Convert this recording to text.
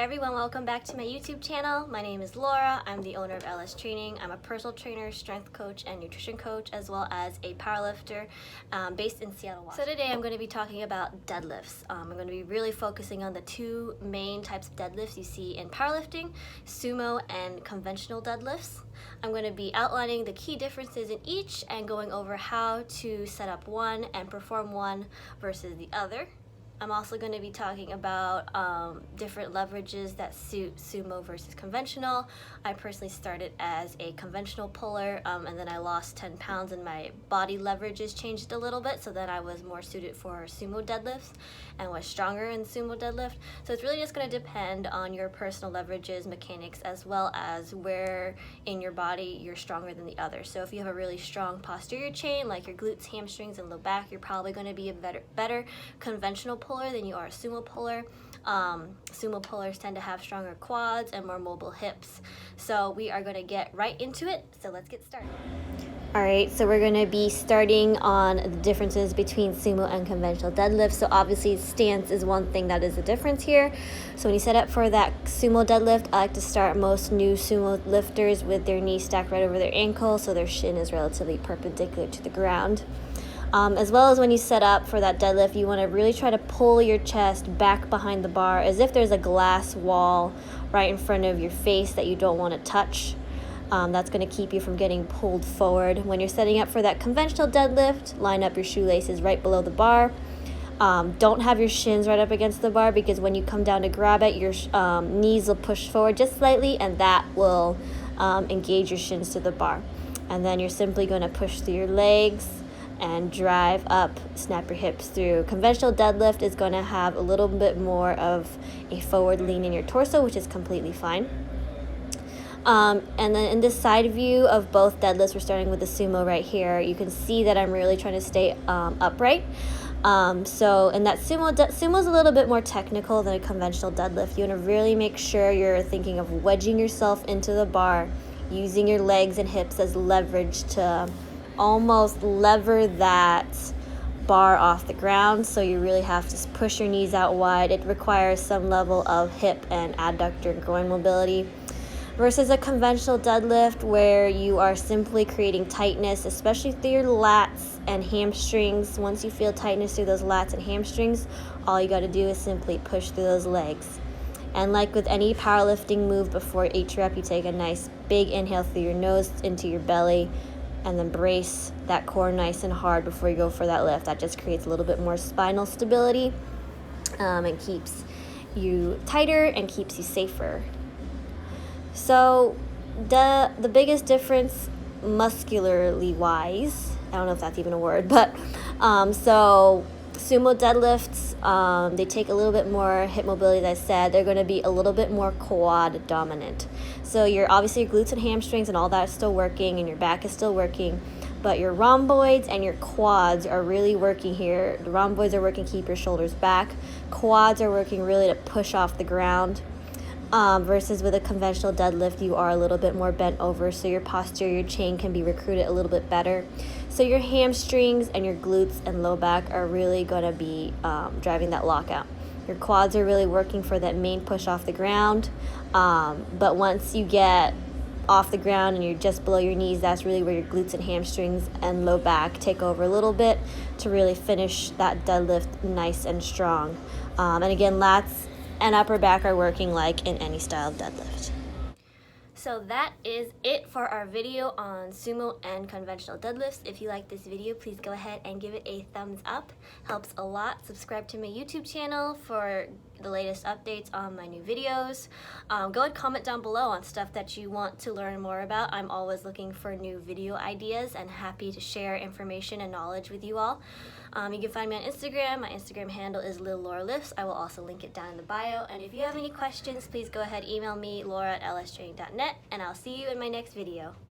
everyone, welcome back to my YouTube channel. My name is Laura. I'm the owner of LS Training. I'm a personal trainer, strength coach, and nutrition coach, as well as a powerlifter based in Seattle, Washington. So today I'm going to be talking about deadlifts. I'm going to be really focusing on the two main types of deadlifts you see in powerlifting, sumo and conventional deadlifts. I'm going to be outlining the key differences in each and going over how to set up one and perform one versus the other. I'm also going to be talking about different leverages that suit sumo versus conventional. I personally started as a conventional puller and then I lost 10 pounds and my body leverages changed a little bit, so then I was more suited for sumo deadlifts and was stronger in sumo deadlift. So it's really just going to depend on your personal leverages, mechanics, as well as where in your body you're stronger than the other. So if you have a really strong posterior chain like your glutes, hamstrings, and low back, you're probably going to be a better conventional puller than you are a sumo puller. Sumo pullers tend to have stronger quads and more mobile hips. So we are going to get right into it. So let's get started. Alright, so we're going to be starting on the differences between sumo and conventional deadlift. So obviously stance is one thing that is a difference here. So when you set up for that sumo deadlift, I like to start most new sumo lifters with their knee stacked right over their ankle so their shin is relatively perpendicular to the ground. As well as when you set up for that deadlift, you want to really try to pull your chest back behind the bar as if there's a glass wall right in front of your face that you don't want to touch. That's going to keep you from getting pulled forward. When you're setting up for that conventional deadlift, line up your shoelaces right below the bar. Don't have your shins right up against the bar, because when you come down to grab it, your knees will push forward just slightly and that will engage your shins to the bar. And then you're simply going to push through your legs and drive up, snap your hips through. Conventional deadlift is going to have a little bit more of a forward lean in your torso, which is completely fine. And then in this side view of both deadlifts, we're starting with the sumo right here. You can see that I'm really trying to stay upright. So in that sumo's a little bit more technical than a conventional deadlift. You want to really make sure you're thinking of wedging yourself into the bar, using your legs and hips as leverage to almost lever that bar off the ground. So you really have to push your knees out wide. It requires some level of hip and adductor and groin mobility versus a conventional deadlift where you are simply creating tightness, especially through your lats and hamstrings. Once you feel tightness through those lats and hamstrings, all you got to do is simply push through those legs. And like with any powerlifting move, before each rep you take a nice big inhale through your nose into your belly, and then brace that core nice and hard before you go for that lift. That just creates a little bit more spinal stability and keeps you tighter and keeps you safer. So the biggest difference muscularly wise, I don't know if that's even a word, but so sumo deadlifts, they take a little bit more hip mobility. As I said, they're going to be a little bit more quad dominant. So your glutes and hamstrings and all that is still working, and your back is still working, but your rhomboids and your quads are really working here. The rhomboids are working to keep your shoulders back. Quads are working really to push off the ground. Versus with a conventional deadlift, you are a little bit more bent over, so your posterior chain can be recruited a little bit better. So your hamstrings and your glutes and low back are really going to be driving that lockout. Your quads are really working for that main push off the ground, but once you get off the ground and you're just below your knees, that's really where your glutes and hamstrings and low back take over a little bit to really finish that deadlift nice and strong. And again, lats and upper back are working like in any style of deadlift. So that is it for our video on sumo and conventional deadlifts. If you like this video, please go ahead and give it a thumbs up. Helps a lot. Subscribe to my YouTube channel for the latest updates on my new videos. Go and comment down below on stuff that you want to learn more about. I'm always looking for new video ideas and happy to share information and knowledge with you all. You can find me on Instagram. My Instagram handle is LilLauraLifts. I will also link it down in the bio. And if you have any questions, please go ahead, email me, laura@lstraining.net, and I'll see you in my next video.